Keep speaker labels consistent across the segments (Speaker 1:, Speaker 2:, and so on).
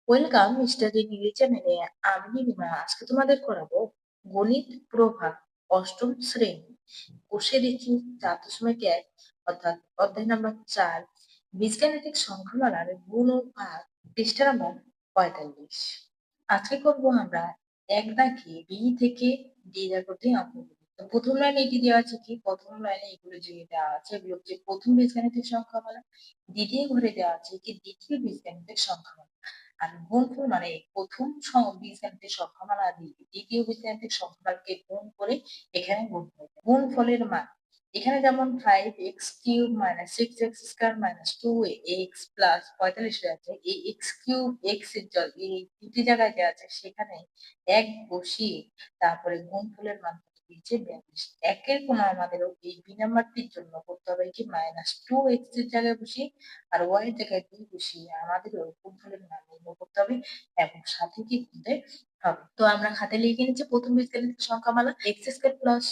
Speaker 1: Welcome mister English চ্যানেলে। আমি নীলিমা। আজকে তোমাদের করাবো গণিত প্রভাব অষ্টম শ্রেণী কোষে দেখি 4.1 অর্থাৎ অধ্যায় নম্বর 4 বীজগাণিতিক সংখ্যামালার গুণ ও ভাগ, পৃষ্ঠা নম্বর 45। আজকে করবো আমরা এক দাগে বি থেকে ডি অবধি অঙ্কগুলো। তো প্রথম লাইনে এটি দেওয়া আছে কি, প্রথম লাইনে এগুলো যে দেওয়া আছে এগুলো হচ্ছে প্রথম বীজগাণিতিক সংখ্যামালা। দ্বিতীয় ঘরে দেওয়া আছে কি দ্বিতীয় বীজগাণিতিক সংখ্যামালা। আর গুণফল মানে প্রথম বীজগাণিতিক সংখ্যামালা দিয়ে দ্বিতীয় বীজগাণিতিক সংখ্যামালাকে গুণ করে এখানে গুণফল। গুণফলের মান এখানে যেমন 5x³ - 6x² - 2x প্লাস 45 আছে, এই x³ x এর এই দুটি জায়গায় যে আছে সেখানে এক বসিয়ে তারপরে গুণফলের মান দিয়েছে 42। একের কোণ আমাদের এই বি নাম্বারটির জন্য করতে হবে কি -2x এর জায়গায় বসিয়ে আর y এর জায়গায় 2 বসিয়ে আমাদের ওই গুণফলের মান নির্ণয় করতে হবে এবং সাথে কি করতে হবে। তো আমরা খাতে লিখে নিচ্ছি প্রথম বীজগাণিতিক সংখ্যামালা x² + 12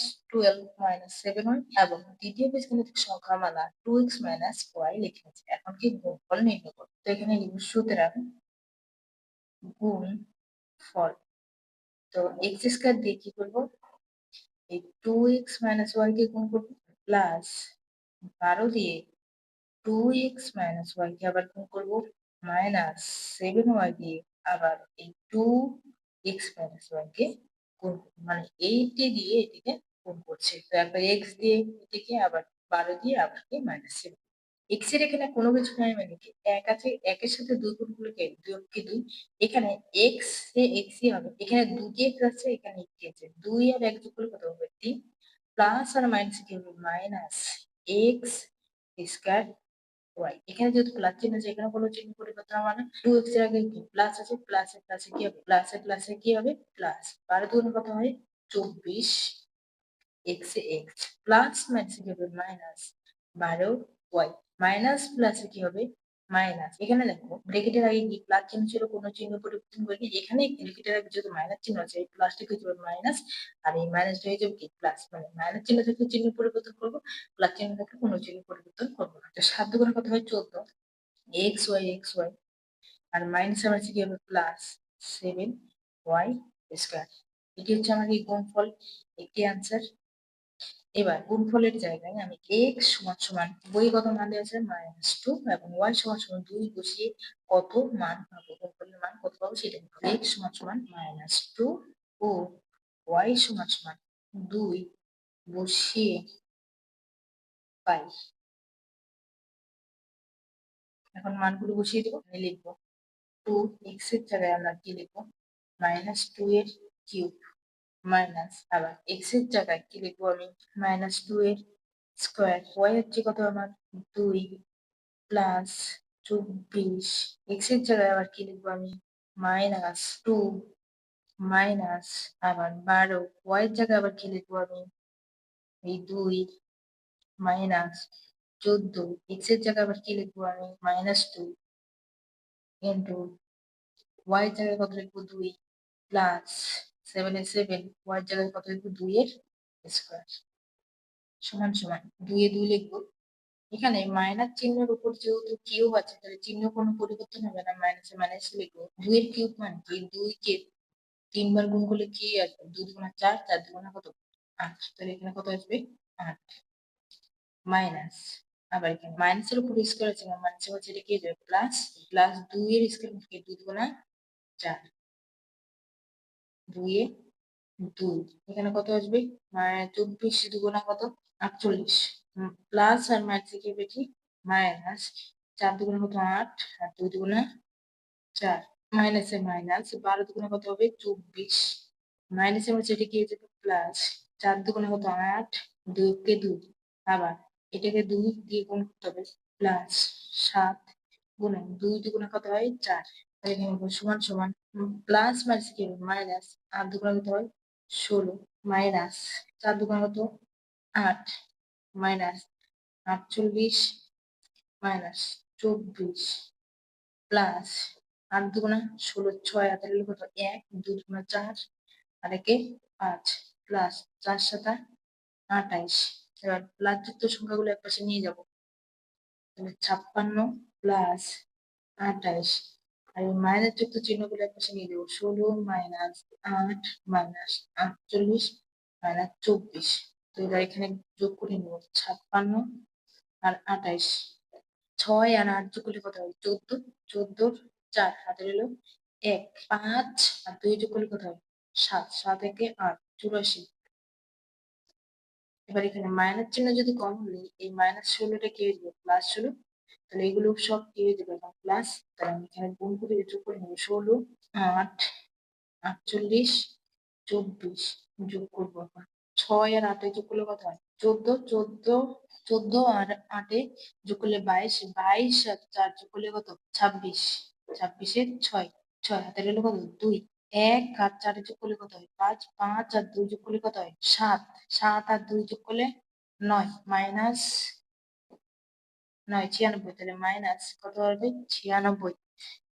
Speaker 1: - 7y এবং দ্বিতীয় বীজগাণিতিক সংখ্যামালা 2x - y লিখে নিচ্ছি। এখন কি গুণফল নির্ণয় করব। তো এখানে লিখব সুতরাং গুণফল। তো x² দিয়ে কি করবো, এই 2x - y কে গুণ করবো প্লাস 12 দিয়ে 2x - y কে আবার গুণ করবো মাইনাস 7y দিয়ে আবার এই 2x - y কে গুণ করবো। মানে এইটি দিয়ে এটিকে গুণ করছে। তো একবার x দিয়ে এটিকে আবার 12 দিয়ে আবার কি -7। x এর এখানে কোনো কিছু নাই মানে কি এক আছে, একের সাথে 2 গুণ করলে কি 2 কে 2। এখানে x এ x ই হবে, এখানে 2টি x আছে, এখানে একটি আছে, 2 আর 1 যোগ করলে কত হবে 3 প্লাস আর মাইনাস কি হবে মাইনাস x স্কয়ার y। এখানে যেহেতু প্লাস চিহ্ন আছে এখানে কোনো চিহ্ন পরিবর্তন হবে না। 2x এর আগে কি প্লাস আছে, প্লাসে প্লাসে কি হবে প্লাসে কি হবে প্লাস 12 দুগুণ কত হয় 24 x এ x প্লাস মাইনাসে কি হবে মাইনাস 12y মাইনাস প্লাসে কি হবে মাইনাস। এখানে দেখো ব্র্যাকেটের আগে কি প্লাস চিহ্ন ছিল, কোনো চিহ্ন পরিবর্তন করিনি। এখানে ব্র্যাকেটের আগে যেহেতু মাইনাস চিহ্ন আছে এই প্লাসটা কি হবে মাইনাস আর এই মাইনাসটা হয়ে যাবে কি প্লাস। মানে মাইনাস চিহ্ন থেকে চিহ্ন পরিবর্তন করবো, প্লাস চিহ্ন থেকে কোনো চিহ্ন পরিবর্তন করবো না। তো 7 দুগুণে কত হয় 14 xy আর মাইনাস আমার কি হবে প্লাস 7y স্কয়ার। এটি হচ্ছে আমার এই গুণফল, একটি আনসার। এবার গুণফলের জায়গায় আমি x সমান সমান বই কত মান দেওয়া আছে -2 এবং y সমান সমান 2 বসিয়ে কত মান পাবো, গুণফলের মান কত পাবো সেটা লিখব। x সমান সমান -2 ও y সমান সমান 2 বসিয়ে পাই। এখন মানগুলো বসিয়ে দেবো, আমি লিখবো 2x এর জায়গায় আমরা কি লিখবো -2 এর কিউব মাইনাস আবার x এর জায়গায় কি লিখবো আমি -2 এর স্কয়ার। y হচ্ছে কত আমার 2 প্লাস 24 x এর জায়গায় আবার কি লিখবো আমি -2 মাইনাস আবার 12 y এর জায়গায় আবার কি লিখবো আমি এই 2 মাইনাস 14 x এর জায়গায় আবার কি লিখবো আমি -2 ইন্টু y এর জায়গায় কত লিখবো 2 প্লাস 7 এর 7 y এর জায়গায় কত লিখবো 2 এর স্কয়ার সমান সমান 2 এ 2 লিখবো। এখানে মাইনাস চিহ্নের উপর যেহেতু কিউব আছে তাহলে চিহ্ন কোনো পরিবর্তন হবে না, মাইনাসে মাইনাস লিখবো। 2 এর কিউব মানে কি 2 কে 3 বার গুণ করলে কি আসবে 2 দুগুণা 4, 4 দুগুণা কত 8। তাহলে এখানে কত আসবে 8 মাইনাস আবার এখানে মাইনাসের উপর স্কয়ার আছে না, মাইনাসের হচ্ছে এটা কি যাবে প্লাস, প্লাস 2 এর স্কয়ার কি 2 দুগুণা 4, 2 এ 2 এখানে কত আসবে 24 দুগুণা কত 48 প্লাস আর মাইনাস কি হবে কি মাইনাস 4 দুগুণা কত 8 আর 2 দুগুণা 4 মাইনাসে মাইনাস 12 দুগুণা কত হবে 24 মাইনাসে হচ্ছে এটা কি হয়ে যাবে প্লাস 4 দুগুণা কত 8 2 কে 2 আবার এটাকে 2 দিয়ে গুণ করতে হবে প্লাস 7 গুণে 2 দুগুণা কত হয় 4। তাহলে এখানে সমান সমান প্লাস মাইনাস কি হবে মাইনাস 8 দুগুণা কত হয় 16 মাইনাস 4 দুগুণা কত 8 মাইনাস 48 মাইনাস 24 প্লাস 8 দুগুণা 16 6 আর তাহলে কত 1 2 দুগুণা 4 আর একে 5 প্লাস 4 7 28। এবার প্লাস যুক্ত সংখ্যাগুলো একপাশে নিয়ে যাব, তাহলে 56 প্লাস 28 আর এই মাইনাস যুক্ত চিহ্নগুলো এক পাশে নিয়ে দেবো। 16 মাইনাস 8 মাইনাস 48 মাইনাস 24। তো এবার এখানে যোগ করে নেব 56 আর 28। 6 আর 8 যোগ করলে কত হয়? 14। 14 4 হাতে রইলো 1। 5 আর 2 যোগ করলে কত হয়? 7। 7 একে 8 84। এবার এখানে মাইনাস চিহ্ন যদি কমন নিই, এই মাইনাস 16টা কি হয়ে যাবে? প্লাস 16। তাহলে এগুলো সব কি হয়ে যাবে? প্লাস। তাহলে আমি এখানে গুণ করে যোগ করে নেবো 16 8 48 24 যোগ করবো এখন। 6 আর 8 যোগ করলে কত হয়? 14। 14 আর 8 যোগ করলে 22। 22 আর 4 যোগ করলে কত? 26। 26 এর 6। 6 হাতে রইলো কত? 2। 1 আর 4 যোগ করলে কত হয়? 5। 5 আর 2 যোগ করলে কত হয়? 7। 7 আর 2 যোগ করলে 9 মাইনাস 9 96। তাহলে মাইনাস কত হবে? 96।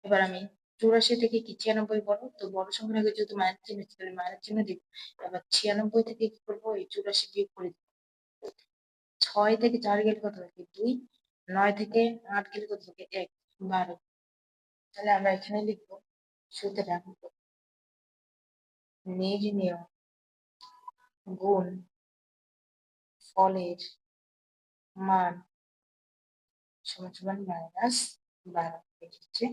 Speaker 1: এবার আমি 84 থেকে কি 96 বড়? তো বড় সংখ্যার আগে যেহেতু মাইনাস চিহ্ন আছে, তাহলে মাইনাস চিহ্ন দিব। এবার 96 থেকে কি করবো? এই 84 বিয়োগ করে দিব। 6 থেকে 4 গেলে কত থাকে? 2। 9 থেকে 8 গেলে কত থাকে? 1। 12। তাহলে আমরা এখানে লিখবো, সুতরাং নির্ণেয় গুণ ফলের মান সমান সমান -12। এটা হচ্ছে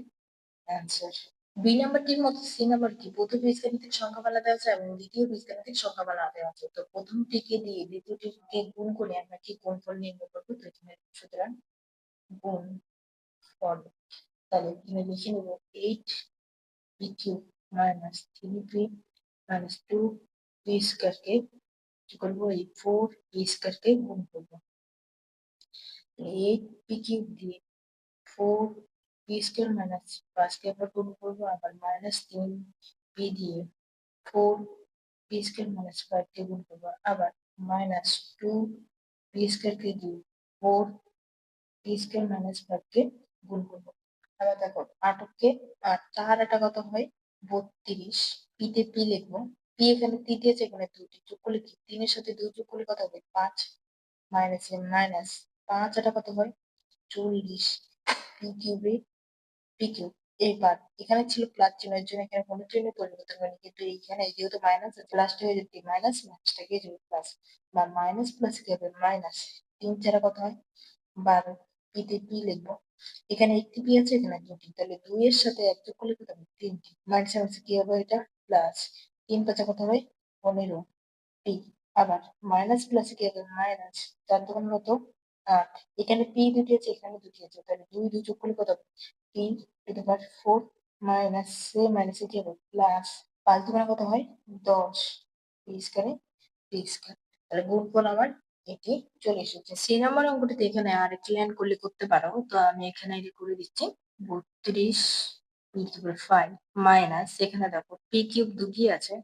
Speaker 1: অ্যান্সার। 2 নাম্বারটির মতো সি নাম্বার কি? প্রথম বীজগাণিতিক সংখ্যামালা দেওয়া আছে এবং দ্বিতীয় বীজগাণিতিক সংখ্যামালা দেওয়া আছে। তো প্রথমটিকে দিয়ে দ্বিতীয়টিকে গুণ করে আমরা কি গুণফল নির্ণয় করবো? তো এখানে সুতরাং গুণ ফল। তাহলে এখানে লিখে নেবো 8 P cube minus 3p minus 2p স্কয়ারকে কি করবো? এই 4p স্কয়ারকে গুণ করবো। 8p কিউব দিয়ে 4p স্কয়ার মাইনাস 5কে আবার গুণ করবো, আবার মাইনাস 3p দিয়ে 4p স্কয়ার মাইনাস 5কে গুণ করবো, আবার মাইনাস 2p স্কয়ারকে দিয়ে 4p স্কয়ার মাইনাস 5কে গুণ করবো। আবার দেখো 8কে 8 4 এটা কত হয়? 32। পিতে পি লিখবো। পি এখানে 3 আছে, এখানে 2টি যোগ করলে কি? 3 এর সাথে 2 যোগ করলে কত হবে? 5 মাইনাস মাইনাস 5 এটা কত হয়? 40। পি কিউবে পি কিউব। এবার এখানে ছিল প্লাস চিহ্ন, এর জন্য এখানে কোনো চিহ্ন পরিবর্তন করেনি, কিন্তু এইখানে যেহেতু মাইনাস আছে, প্লাসটা হয়ে যাবে মাইনাস, মাইনাসটাকে যাবে প্লাস, বা মাইনাস প্লাস কি হবে? মাইনাস। 3 ছাড়া কত হয়? 12। পিতে পি লিখবো। এখানে একটি পি আছে, এখানে 2টি, তাহলে 2 এর সাথে 1 যোগ করলে কত হবে? 3টি। মাইনাস মাইনাস কি হবে? এটা প্লাস। 3 5 কত হয়? 15 পি। আবার মাইনাস প্লাস কি হবে? মাইনাস। 4 দোকান কত? 8। এখানে পি 2টি আছে, এখানে 2টি আছে, তাহলে 2 2 যোগ করলে কত হবে? P to the power 4 minus say minus কি হবে? প্লাস। 5 দোকানে কত হয়? 10 পি স্কয়ারে পি স্কয়ার। তাহলে গুণফল আমার এটি চলে এসেছে। সি নাম্বার অঙ্কটিতে এখানে আর একটি লাইন করলে করতে পারো, তো আমি এখানে এটা করে দিচ্ছি। 32 5 মাইনাস, এখানে দেখো পি কিউব দুটি আছে,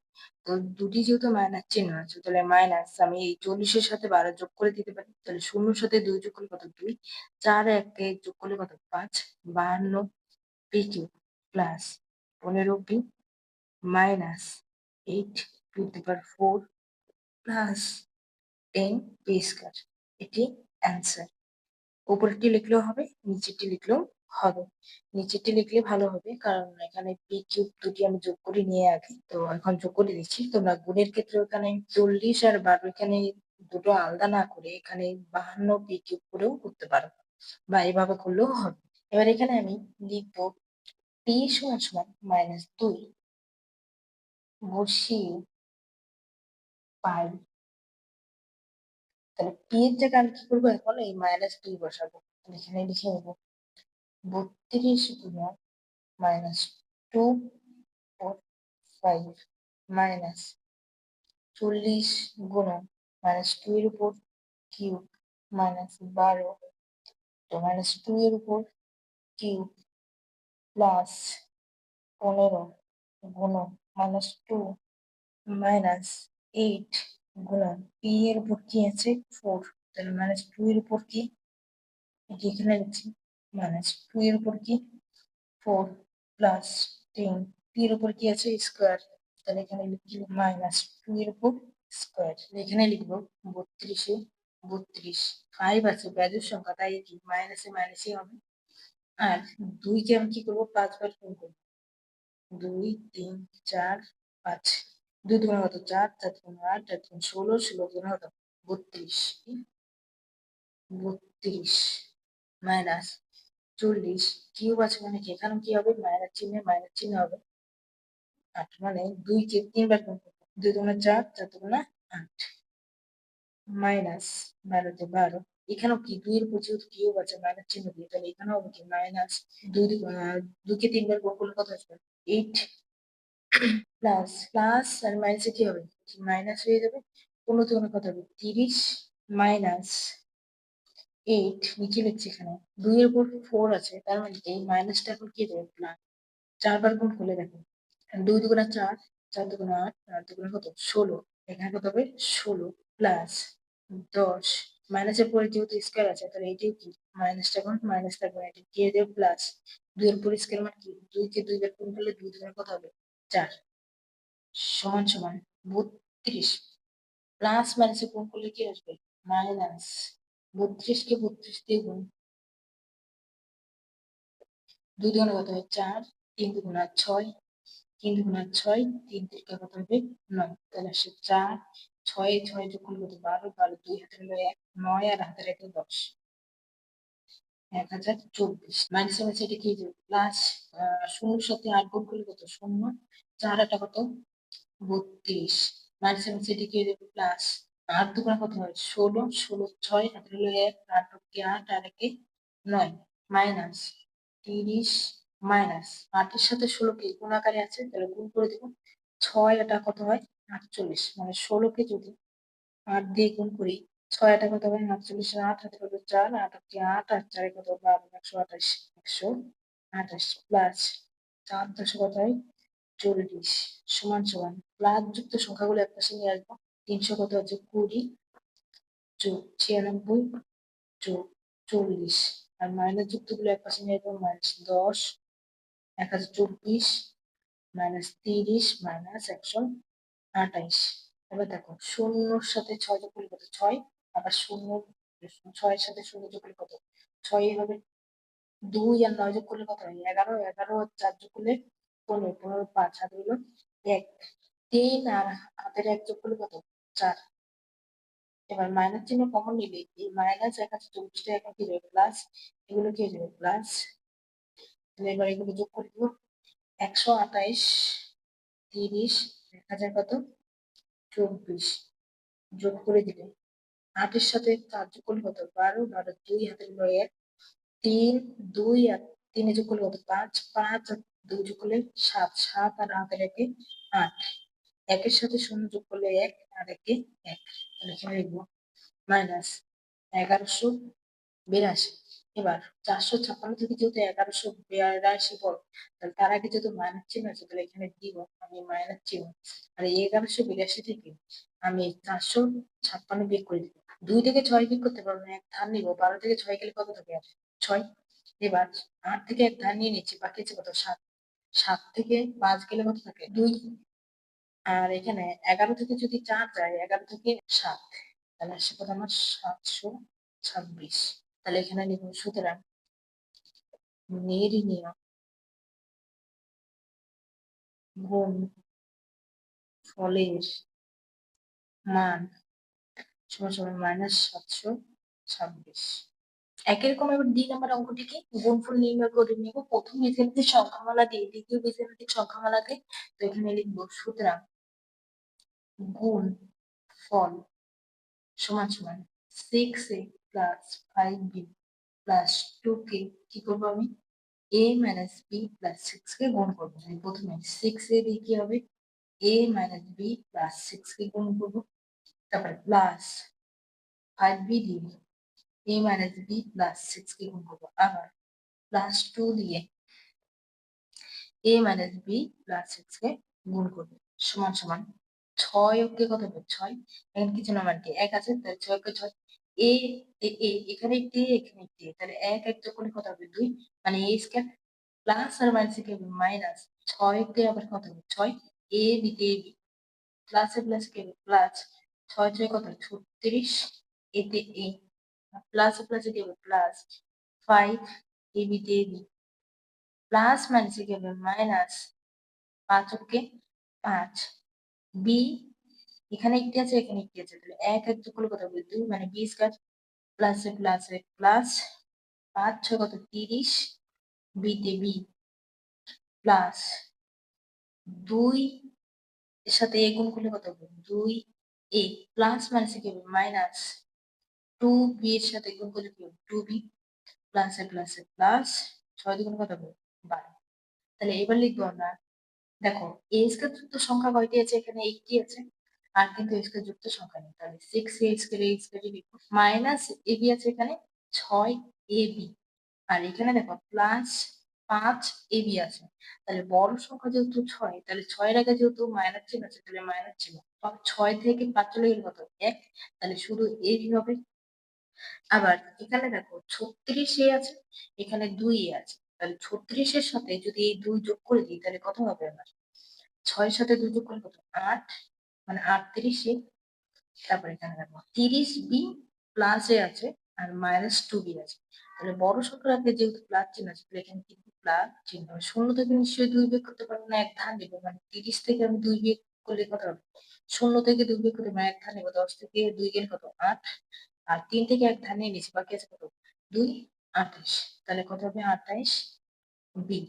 Speaker 1: তো দুটি যেহেতু মাইনাস চিহ্ন আছে, তাহলে মাইনাস আমি এই 40-এর সাথে 12 যোগ করে দিতে পারি। তাহলে 0-র সাথে 2 যোগ করলে কত? 2। 4 1 যোগ করলে কত? 5। 52 P cube plus 15 P minus 8 to the power 4 plus 10 P square. এটি অ্যান্সার। উপরেরটি লিখলেও হবে, নিচেরটি লিখলেও হবে। নিচেরটি লিখলে ভালো হবে, কারণ এখানে পি কিউব দুটি আমি যোগ করে নিয়ে আগে, তো এখন যোগ করে দিচ্ছি। তোমরা গুণের ক্ষেত্রে এখানে 40 আর 12 এখানে দুটো আলাদা না করে এখানে 52 পি কিউব করেও করতে পারো, বা এভাবে করলেও হবে। এবার এখানে আমি লিখবো পি সমান সমান -2 বসিয়ে পাই। তাহলে পি এর জায়গায় আমি কি করবো? এখন এই -2 বসাবো। এখানে লিখে নেবো 32 গুণন -2 4 5 মাইনাস 40 গুণন -2 এর উপর কিউব -12, তো -2 এর উপর কিউব প্লাস 15 গুণন -2 মাইনাস 8 গুণন পি এর উপর কি আছে? 4, তাহলে -2 এর উপর কি? এটি এখানে লিখছি -2 এর উপর কি? 4 প্লাস 10 পি এর উপর কি আছে? স্কোয়ার, তাহলে এখানে লিখি -2 এর উপর স্কোয়ার। এখানে লিখবো 32 এ 32। 5 আছে ব্যাজের সংখ্যা, তাই কি মাইনাসে মাইনাসই হবে। আর 2 কে আমি কি করবো 5 বার গুণ করবো। 2 3 4 5 2 দুগুণে কত 4 4 দুগুণে 8 4 দুগুণে 16 16 দুগুণে কত 32 32 মাইনাস 40 কিউব আছে মানে কি এখানে কি হবে মাইনাস চিহ্ন হবে 8 মানে 2 কে 3 বার গুণ করবো 2 দুগুণে 4 4 দুগুণে 8 মাইনাস 12 এখানেও কি 2 এর উপর যেহেতু কিউব আছে মাইনাস চিহ্ন দিয়ে তাহলে এখানেও হবে কি মাইনাস 2 কে 3 বার গুণ করলে কত আসবে 8 প্লাস প্লাস আর মাইনাসে কি হবে মাইনাস হয়ে যাবে 15 থেকে কত হবে 30 মাইনাস 8 নিচে লিখছি এখানে 2 এর উপর 4 আছে তার মানে এই মাইনাসটা এখন কি দেবে প্লাস 4 বার গুণ করলে দেখো 2 দুগুণে 4 4 দুগুণে 8 8 দুগুণে কত 16 এখানে কত হবে 16 প্লাস 10 মাইনাসের পরে যেহেতু স্কয়ার আছে তাহলে এটাও কি মাইনাসটা এখন মাইনাস থাকবে না, এটা দিয়ে দেবে প্লাস 2 এর উপর স্কয়ার মানে কি 2 কে 2 বার গুণ করলে 2 দুগুণে কত হবে 4 সমান সমান 32 প্লাস মাইনাসে গুণ করলে কি আসবে মাইনাস 32 কে 32 দিয়ে গুণ 2 দুগুণে কত হয় 4 3 দুগুণে 6 3 দুগুণে 6 3 থেকে কত হবে 9 তাহলে আসে 4 6 6 যোগ করলে কত 12 12 2 হাতে হলো 1 9 আর হাতে রেখে 10 1024 মাইনাস মাইনাস এটা কি যাবে প্লাস শূন্যর সাথে 8 গুণ করলে কত শূন্য 4 আটা কত 32 মাইনাস মাইনাস এটা কি যাবে প্লাস 8 দুগুণে কত হয় 16 16 6 হাতে হলো 1 8 কে 8 আর একে 9 মাইনাস 30 মাইনাস 8 এর সাথে 16 কে গুণ আকারে আছে তাহলে গুণ করে দেব 6 এটা কত হয় 48 মানে 16 কে যদি 8 দিয়ে গুণ করি 6 এটা কত হয় 48 এর 8 হাতে কত 4 8 কে 8 আর 4 কত 12 128 128 প্লাস 4 10 কত হয় 40 সমান সমান প্লাস যুক্ত সংখ্যাগুলো এক পাশে নিয়ে আসবো 300 কত হচ্ছে 20 যোগ 96 যোগ 40 আর মাইনাস যুক্ত গুলো এক পাশে নিয়ে আসবো মাইনাস 10 1024 মাইনাস 30 মাইনাস 128 এবার দেখো শূন্যর সাথে 6 যোগ করলে কত 6 আবার শূন্য 6 এর সাথে শূন্য যোগ করলে কত 6 হবে 2 আর 9 যোগ করলে কত হয় 11 11 আর 4 যোগ করলে 15 15 5 হাতে হলো 1 3 আর হাতের 1 যোগ করলে কত 4 এবার মাইনাস চিহ্ন কমন নিলে এই মাইনাস 1024 টা এখন কি যাবে প্লাস এগুলো কি হয়ে যাবে প্লাস তাহলে এবার এগুলো যোগ করে দিব 128 30 1000 কত 24 যোগ করে দিলে 8 এর সাথে 4 যোগ করলে কত 12 12 2 হাতে হলো 1 3 2 আর 3 যোগ করলে কত 5 5 আর 2 যোগ করলে 7 7 আর হাতে রেখে 8 একের সাথে শূন্য যোগ করলে 1 আর একে 1 তাহলে এখানে লিখবো মাইনাস 1182 এবার 456 থেকে যেহেতু 1182 বড় তাহলে তার আগে যেহেতু মাইনাস চিহ্ন আছে তাহলে এখানে দিব আমি মাইনাস চিহ্ন আর এই 1182 থেকে আমি 456 বিয়োগ করে দিব 2 থেকে 6 বিয়োগ করতে পারবো না এক ধার নিব 12 থেকে 6 গেলে কত থাকে 6 এবার 8 থেকে এক ধার নিয়ে নিচ্ছি বাকি আছে কত 7 7 থেকে 5 গেলে কত থাকে 2 আর এখানে 11 থেকে যদি 4 যায় 11 থেকে 7 তাহলে আসে কত আমার 726 তাহলে এখানে লিখবো সুতরাং নির্ণেয় গুণ ফলের মান সমান সমান মাইনাস 726 একই রকম এবার 2 নম্বর অঙ্কটিকে গুণফল নির্ণয় করে নেব প্রথম বীজগাণিতিক সংখ্যামালা দিয়ে দ্বিতীয় বীজগাণিতিক সংখ্যামালাকে তো এখানে লিখবো সুতরাং গুণ ফল সমান সমান 6a plus 5b plus 2k কি করবো আমি a মাইনাস b প্লাস 6 কে গুণ করবো আমি প্রথমে 6a দিয়ে কি হবে a মাইনাস b প্লাস 6 কে গুণ করবো তারপরে প্লাস 5b দিয়ে a মাইনাস b প্লাস 6 কে গুণ করবো আবার প্লাস 2 দিয়ে a মাইনাস b প্লাস 6 কে গুণ করবো সমান সমান 6 কে কত হবে 6 এখানে কিছু না মানে কি 1 আছে তাহলে 6 কে 6 এ এখানে একটি এখানে একটি তাহলে 1 1 যোগ করলে কত হবে 2 মানে a স্কয়ার প্লাস আর মাইনাস কি হবে মাইনাস 6 কে আবার কত হবে 6 a দিতে a প্লাস এ প্লাস কি হবে প্লাস 6 6 কত 36 এতে a প্লাস এ প্লাস কি হবে প্লাস 5 এবি তে এবি প্লাস মাইনাসে কি হবে মাইনাস 5 ওকে 5 বি এখানে একটি আছে এখানে একটি আছে তাহলে এক এক যোগ করলে কত হবে 2 মানে বি স্কয়ার প্লাসে প্লাসে প্লাস 5 6 কত 30 বি তে বি প্লাস 2 এর সাথে এ গুণ করলে কত হবে 2 এ প্লাস মাইনাসে কি হবে মাইনাস 2 বি এর সাথে গুণ করলে কি হবে 2 বি প্লাসে প্লাসে প্লাস 6 দ্বিগুণ কত হবে 12 তাহলে এবার লিখবো আমরা দেখো এ স্কয়ার যুক্ত সংখ্যা কয়টি আছে এখানে একটি আছে আর কিন্তু এ স্কয়ার যুক্ত সংখ্যা নেই তাহলে 6 এ স্কয়ার এ স্কয়ার লিখবো মাইনাস এবি আছে এখানে 6 এবি আর এখানে দেখো প্লাস 5 এবি আছে তাহলে বড় সংখ্যা যেহেতু 6 তাহলে 6 এর আগে যেহেতু মাইনাস চিহ্ন আছে তাহলে মাইনাস চিহ্ন 6 থেকে 5 চলে গেলে কত 1 তাহলে শুধু এবি হবে আবার এখানে দেখো 36 এ আছে এখানে 2 এ আছে তাহলে 36 এর সাথে যদি এই 2 যোগ করে দিই তাহলে কত হবে আমার 6 এর সাথে 2 যোগ করলে কত 8 মানে 38 এ তারপর এখানে দেখো 30 বি প্লাস এ আছে আর মাইনাস 2 বি আছে তাহলে বড় সংখ্যার আগে যেহেতু প্লাস চিহ্ন আছে তাহলে এখানে কিন্তু প্লাস চিহ্ন হবে শূন্য থেকে নিশ্চয়ই 2 বিয়োগ করতে পারবো না এক ধান দেবো মানে 30 থেকে আমি 2 বিয়োগ করলে কত হবে শূন্য থেকে 2 বিয়োগ করলে মানে এক ধান নেবো 10 থেকে 2 গেলে কত 8 আর 3 থেকে এক ধান নিয়ে নিচ্ছি বাকি আছে কত 2 28 তাহলে কত হবে 28 বি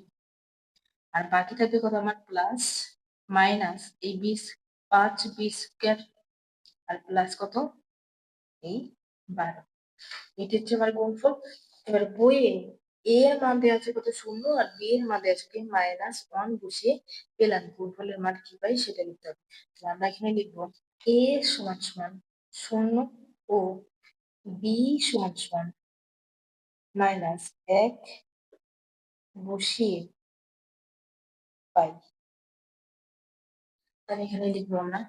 Speaker 1: আর বাকি থাকবে কত আমার প্লাস মাইনাস এই 20 5 20 স্কয়ার আর প্লাস কত এই 12 এটা হচ্ছে আমার গুণফল এবার বইয়ে এ এর মান দেওয়া আছে কত শূন্য আর বি এর মান দেওয়া আছে কি -1 বসিয়ে পেলাম গুণফলের মান কি পাই সেটা লিখতে হবে তো আমরা এখানে লিখবো এ সমান সমান শূন্য ও বি সমান সমান -1 বসিয়ে পাই তাহলে এখানে লিখবো আমরা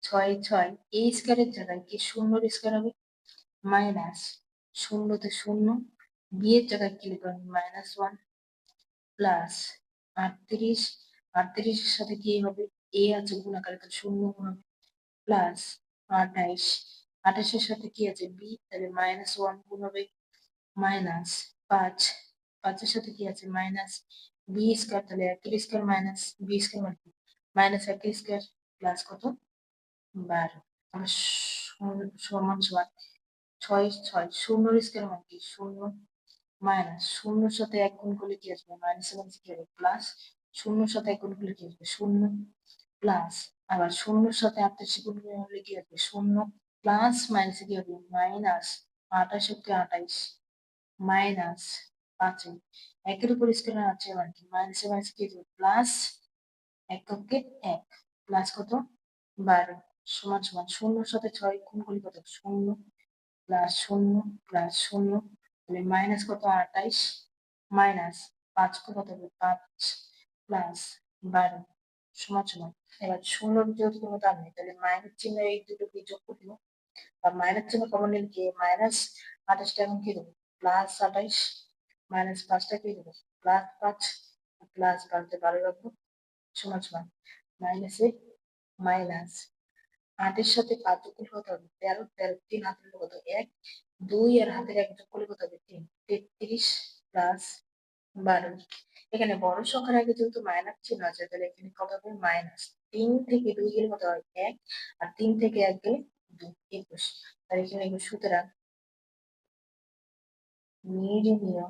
Speaker 1: 6 6 এ স্কয়ারের জায়গায় কি শূন্যর স্কয়ার হবে মাইনাস শূন্যতে শূন্য বি এর জায়গায় কি লিখবো -1 প্লাস 38 38 এর সাথে কি হবে এ আছে গুণ আকারে তাহলে শূন্য গুণ হবে প্লাস 28 28 এর সাথে কি আছে বি তাহলে -1 গুণ হবে মাইনাস 5 5 এর সাথে কি আছে মাইনাস বি স্কয়ার তাহলে 1 স্কয়ার মাইনাস বি স্কয়ার মানে মাইনাস 1 স্কয়ার প্লাস কত 12 আমরা সমান সমান 6 6 শূন্যর স্কয়ার মানে কি শূন্য মাইনাস শূন্যর সাথে 1 গুণ করলে কি আসবে মাইনাসের মাঝে কি হবে প্লাস শূন্যর সাথে 1 গুণ করলে কি আসবে শূন্য প্লাস আবার শূন্যর সাথে 28 গুণ করলে কি আসবে শূন্য প্লাস মাইনাসে কি হবে মাইনাস 28 কে 28 মাইনাস 5 একের উপর স্কয়ার আছে মানে কি মাইনাসে মাইনাসে কি হবে প্লাস 1 1 প্লাস কত 12 সমান সমান শূন্যর সাথে 6 গুণ করলে কত শূন্য প্লাস শূন্য প্লাস শূন্য তাহলে মাইনাস কত 28 মাইনাস 5 কত হবে 5 প্লাস 12 সমান সমান এবার শূন্যর যেহেতু কোনো দাম নেই তাহলে মাইনাস চিহ্ন এই দুটোকে যোগ করে দেবো আর মাইনাস চিহ্ন কমন নিলে কি মাইনাস 28টা এখন কি দেবো প্লাস 28 মাইনাস 5টা কি দেবো প্লাস 5 প্লাস 5 দিয়ে 12 রাখবো সমান সমান মাইনাসে মাইনাস 8 এর সাথে 5 যোগ করলে কত হবে 13 13 3 হাতে নিলে কত 1 2 আর হাতের 1 যোগ করলে কত হবে 3 33 প্লাস 12 এখানে বড় সংখ্যার আগে যেহেতু মাইনাস চিহ্ন আছে তাহলে এখানে কত হবে মাইনাস 3 থেকে 2 গেলে কত হয় 1 আর 3 থেকে 1 গেলে 2 21 তাহলে এখানে লিখবো সুতরাং নির্ণেয়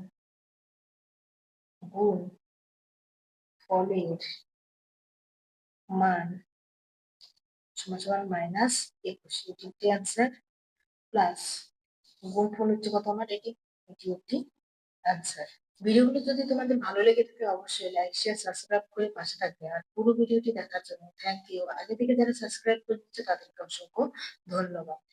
Speaker 1: গুণ ফলের মান সমান সমান -21 এটি একটি অ্যান্সার প্লাস গুণফল হচ্ছে কত আমার এটি এটি একটি অ্যান্সার ভিডিওগুলো যদি তোমাদের ভালো লেগে থাকে অবশ্যই লাইক শেয়ার সাবস্ক্রাইব করে পাশে থাকবে আর পুরো ভিডিওটি দেখার জন্য থ্যাংক ইউ আগে থেকে যারা সাবস্ক্রাইব করছে তাদেরকে অসংখ্য ধন্যবাদ